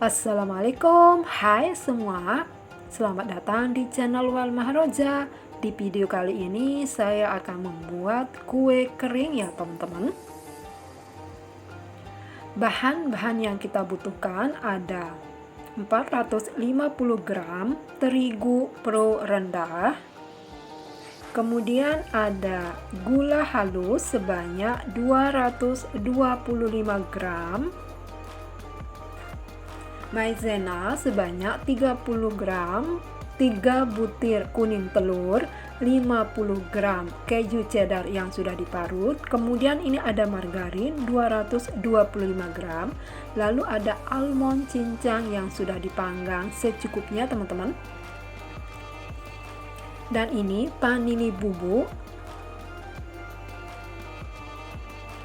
Assalamualaikum, hai semua. Selamat datang di channel Wal Mahroja. Di video kali ini saya akan membuat kue kering ya teman-teman. Bahan-bahan yang kita butuhkan ada 450 gram terigu pro rendah. Kemudian ada gula halus sebanyak 225 gram. Maizena sebanyak 30 gram, 3 butir kuning telur, 50 gram keju cheddar yang sudah diparut, kemudian ini ada margarin 225 gram, lalu ada almond cincang yang sudah dipanggang secukupnya teman-teman. Dan ini vanili bubuk.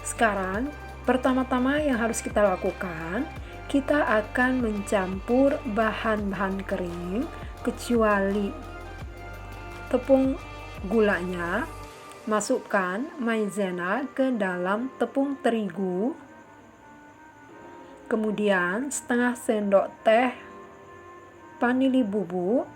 Sekarang pertama-tama yang harus kita lakukan, kita akan mencampur bahan-bahan kering kecuali tepung gulanya. Masukkan maizena ke dalam tepung terigu, kemudian setengah sendok teh vanili bubuk,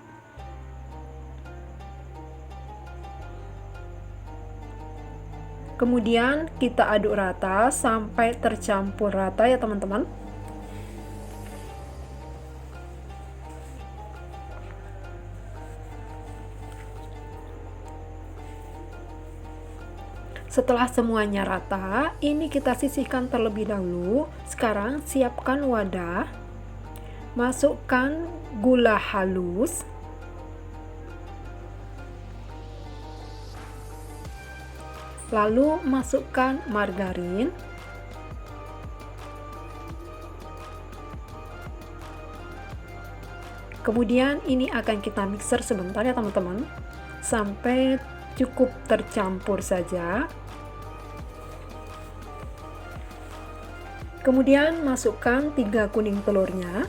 kemudian kita aduk rata sampai tercampur rata ya teman-teman. Setelah semuanya rata, ini kita sisihkan terlebih dahulu. Sekarang siapkan wadah, masukkan gula halus, lalu masukkan margarin, kemudian ini akan kita mixer sebentar ya teman-teman, sampai cukup tercampur saja. Kemudian masukkan 3 kuning telurnya,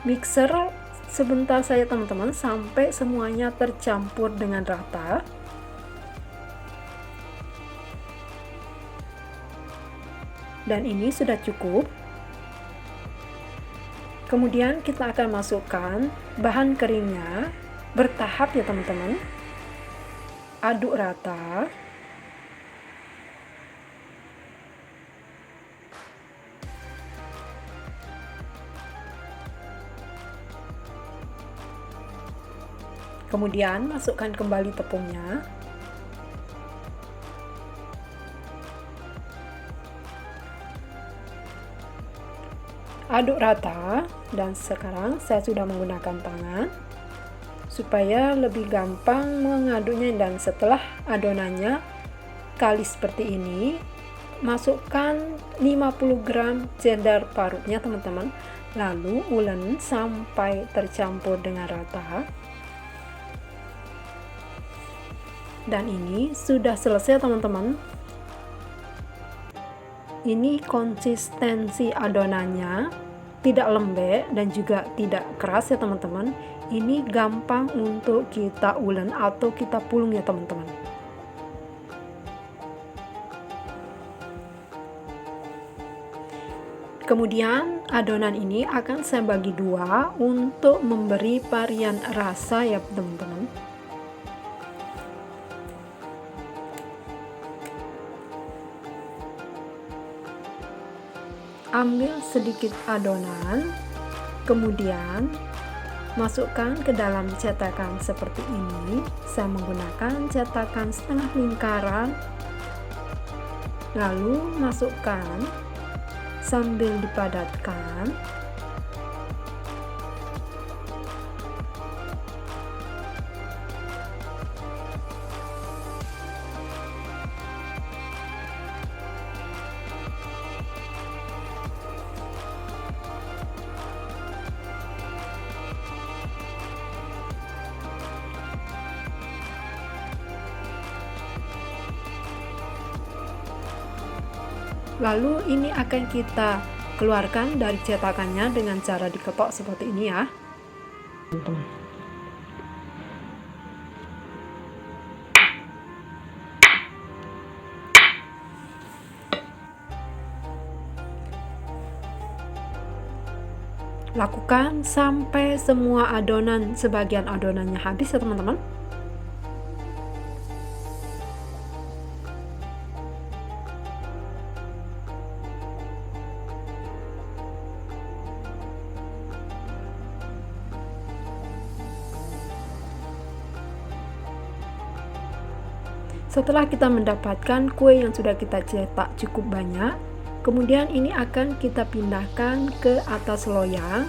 mixer sebentar saja teman-teman sampai semuanya tercampur dengan rata. Dan ini sudah cukup. Kemudian kita akan masukkan bahan keringnya bertahap ya teman-teman. Aduk rata. Kemudian masukkan kembali tepungnya. Aduk rata, dan sekarang saya sudah menggunakan tangan supaya lebih gampang mengaduknya. Dan setelah adonannya kali seperti ini, masukkan 50 gram cheddar parutnya teman-teman, lalu ulen sampai tercampur dengan rata. Dan ini sudah selesai teman-teman. Ini konsistensi adonannya tidak lembek dan juga tidak keras ya teman-teman. Ini gampang untuk kita ulen atau kita pulung ya teman-teman. Kemudian adonan ini akan saya bagi dua untuk memberi varian rasa ya teman-teman. Ambil sedikit adonan, kemudian masukkan ke dalam cetakan seperti ini. Saya menggunakan cetakan setengah lingkaran, lalu masukkan sambil dipadatkan. Lalu ini akan kita keluarkan dari cetakannya dengan cara diketok seperti ini ya. Lakukan sampai semua sebagian adonannya habis ya teman-teman. Setelah kita mendapatkan kue yang sudah kita cetak cukup banyak, kemudian ini akan kita pindahkan ke atas loyang.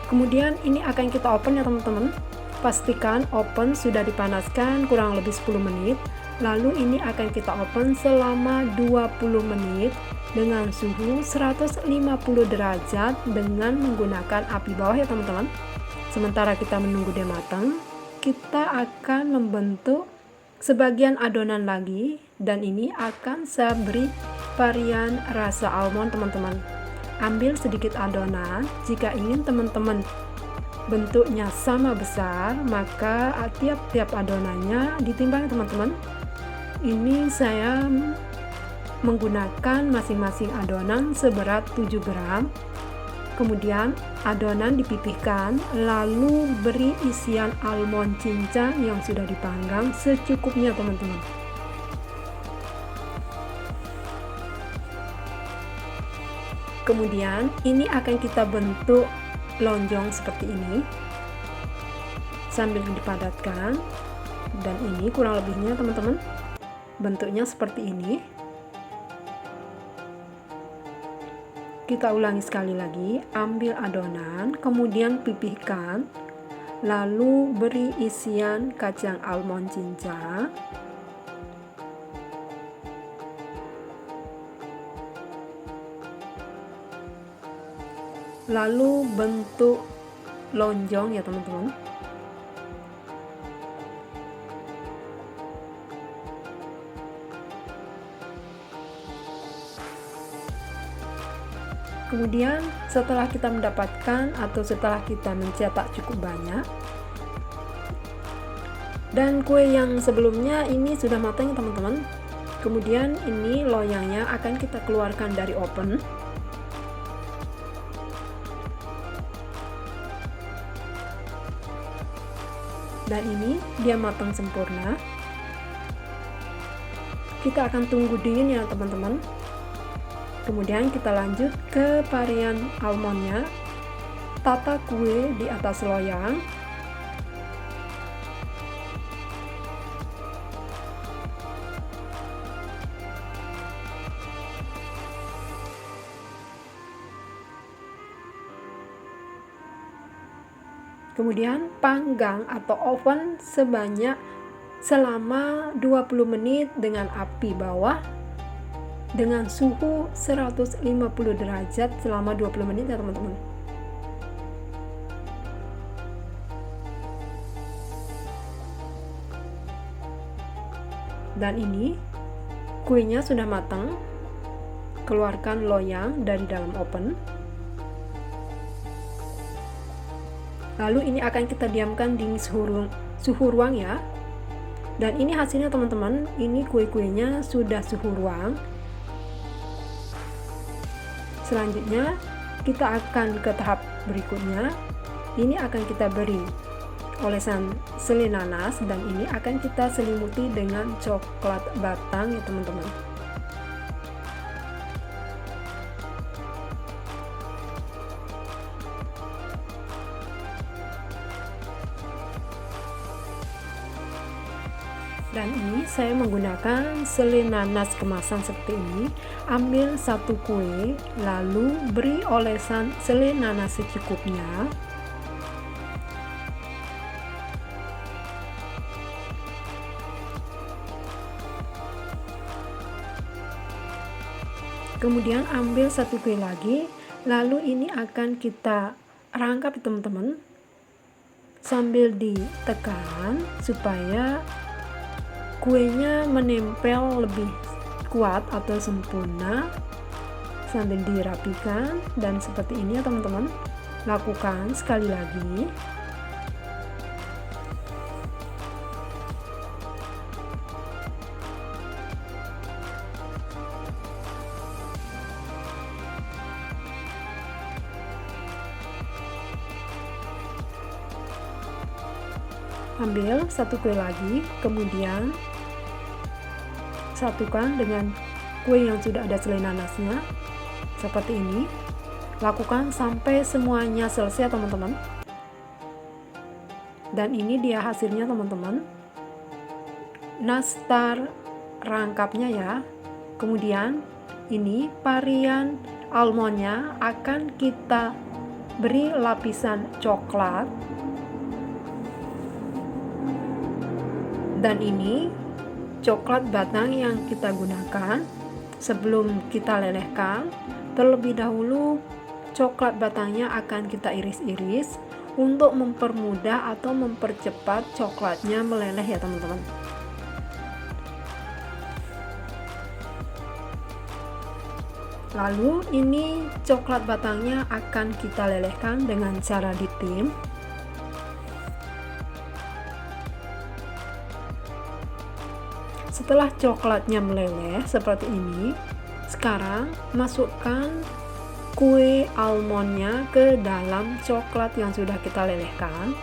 Kemudian ini akan kita open ya teman-teman. Pastikan oven sudah dipanaskan kurang lebih 10 menit. Lalu ini akan kita open selama 20 menit dengan suhu 150 derajat dengan menggunakan api bawah ya teman-teman. Sementara kita menunggu dia matang, kita akan membentuk sebagian adonan lagi, dan ini akan saya beri varian rasa almond teman-teman. Ambil sedikit adonan. Jika ingin teman-teman bentuknya sama besar, maka tiap-tiap adonannya ditimbang teman-teman. Ini saya menggunakan masing-masing adonan seberat 7 gram. Kemudian adonan dipipihkan, lalu beri isian almond cincang yang sudah dipanggang secukupnya teman-teman. Kemudian ini akan kita bentuk lonjong seperti ini sambil dipadatkan, dan ini kurang lebihnya teman-teman bentuknya seperti ini. Kita ulangi sekali lagi. Ambil adonan, kemudian pipihkan, lalu beri isian kacang almond cincang, lalu bentuk lonjong ya teman-teman. Kemudian setelah kita mendapatkan atau setelah kita mencetak cukup banyak, dan kue yang sebelumnya ini sudah matang ya teman-teman, kemudian ini loyangnya akan kita keluarkan dari oven. Dan ini dia matang sempurna. Kita akan tunggu dingin ya teman-teman. Kemudian kita lanjut ke varian almondnya. Tata kue di atas loyang. Kemudian panggang atau oven selama 20 menit dengan api bawah dengan suhu 150 derajat selama 20 menit ya teman-teman. Dan ini kuenya sudah matang. Keluarkan loyang dari dalam oven. Lalu ini akan kita diamkan di suhu ruang ya. Dan ini hasilnya teman-teman. Ini kue-kuenya sudah suhu ruang. Selanjutnya kita akan ke tahap berikutnya. Ini akan kita beri olesan selai nanas, dan ini akan kita selimuti dengan coklat batang ya teman-teman. Dan ini saya menggunakan selai nanas kemasan seperti ini. Ambil satu kue, lalu beri olesan selai nanas secukupnya. Kemudian ambil satu kue lagi, lalu ini akan kita rangkap teman-teman sambil ditekan supaya kuenya menempel lebih kuat atau sempurna, sambil dirapikan. Dan seperti ini ya teman-teman, lakukan sekali lagi. Ambil satu kue lagi, kemudian satukan dengan kue yang sudah ada selai nanasnya seperti ini. Lakukan sampai semuanya selesai teman-teman. Dan ini dia hasilnya teman-teman, nastar rangkapnya ya. Kemudian ini varian almondnya akan kita beri lapisan coklat. Dan ini coklat batang yang kita gunakan. Sebelum kita lelehkan, terlebih dahulu coklat batangnya akan kita iris-iris untuk mempermudah atau mempercepat coklatnya meleleh ya teman-teman. Lalu ini coklat batangnya akan kita lelehkan dengan cara ditim. Setelah coklatnya meleleh seperti ini, sekarang masukkan kue almondnya ke dalam coklat yang sudah kita lelehkan.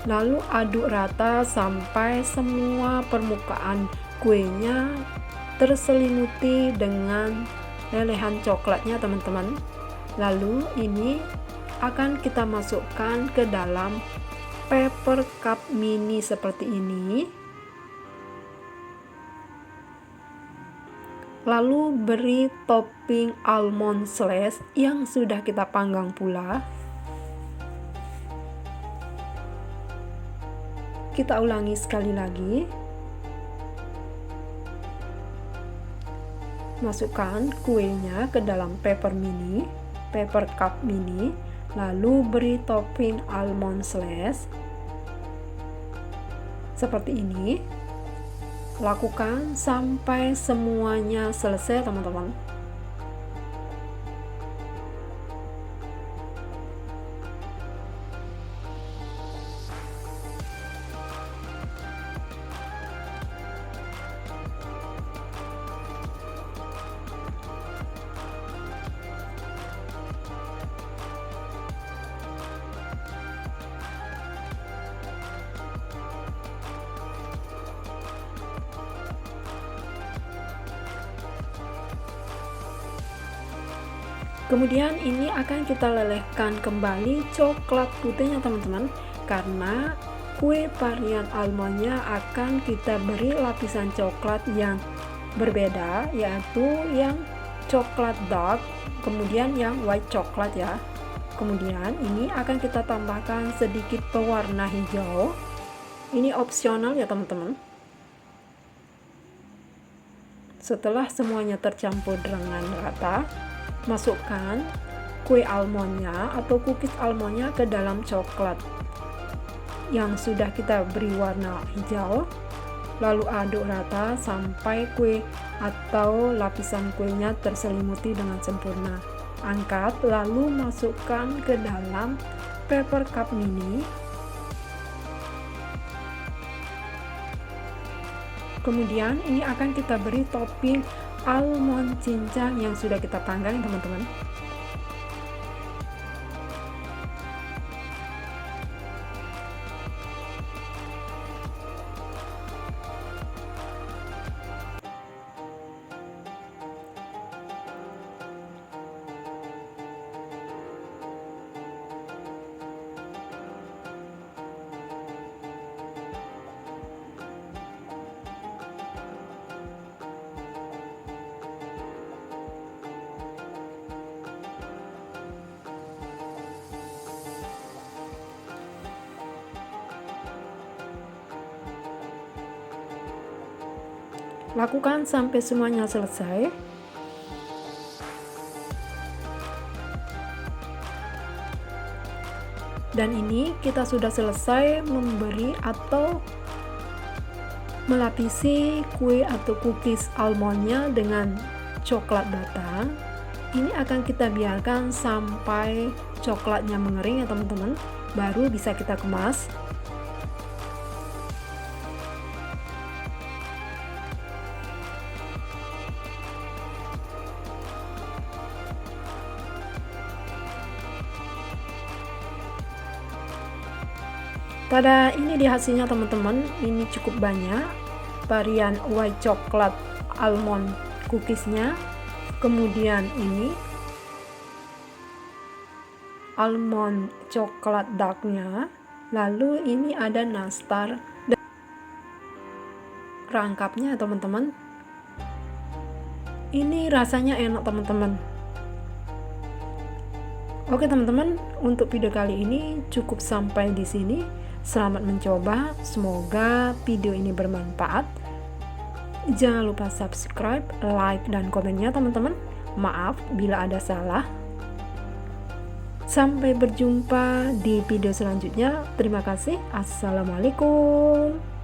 Lalu aduk rata sampai semua permukaan kuenya terselimuti dengan lelehan coklatnya teman-teman. Lalu ini akan kita masukkan ke dalam paper cup mini seperti ini. Lalu beri topping almond slice yang sudah kita panggang pula. Kita ulangi sekali lagi. Masukkan kuenya ke dalam paper cup mini. Lalu beri topping almond slice seperti ini. Lakukan sampai semuanya selesai teman-teman. Kemudian ini akan kita lelehkan kembali coklat putihnya teman-teman, karena kue varian almondnya akan kita beri lapisan coklat yang berbeda, yaitu yang coklat dark, kemudian yang white coklat ya. Kemudian ini akan kita tambahkan sedikit pewarna hijau. Ini opsional ya teman-teman. Setelah semuanya tercampur dengan rata, masukkan kue almondnya atau cookies almondnya ke dalam coklat yang sudah kita beri warna hijau. Lalu aduk rata sampai kue atau lapisan kuenya terselimuti dengan sempurna. Angkat lalu masukkan ke dalam paper cup mini. Kemudian ini akan kita beri topping almond cincang yang sudah kita panggang teman-teman. Lakukan sampai semuanya selesai. Dan ini kita sudah selesai memberi atau melapisi kue atau cookies almondnya dengan coklat batang. Ini akan kita biarkan sampai coklatnya mengering ya teman-teman, baru bisa kita kemas. Tada, ini dia hasilnya teman-teman. Ini cukup banyak varian white coklat almond cookiesnya. Kemudian ini almond coklat darknya. Lalu ini ada nastar dan rangkapnya teman-teman. Ini rasanya enak teman-teman. Oke teman-teman, untuk video kali ini cukup sampai di sini. Selamat mencoba, semoga video ini bermanfaat. Jangan lupa subscribe, like, dan komennya teman-teman. Maaf bila ada salah. Sampai berjumpa di video selanjutnya. Terima kasih. Assalamualaikum.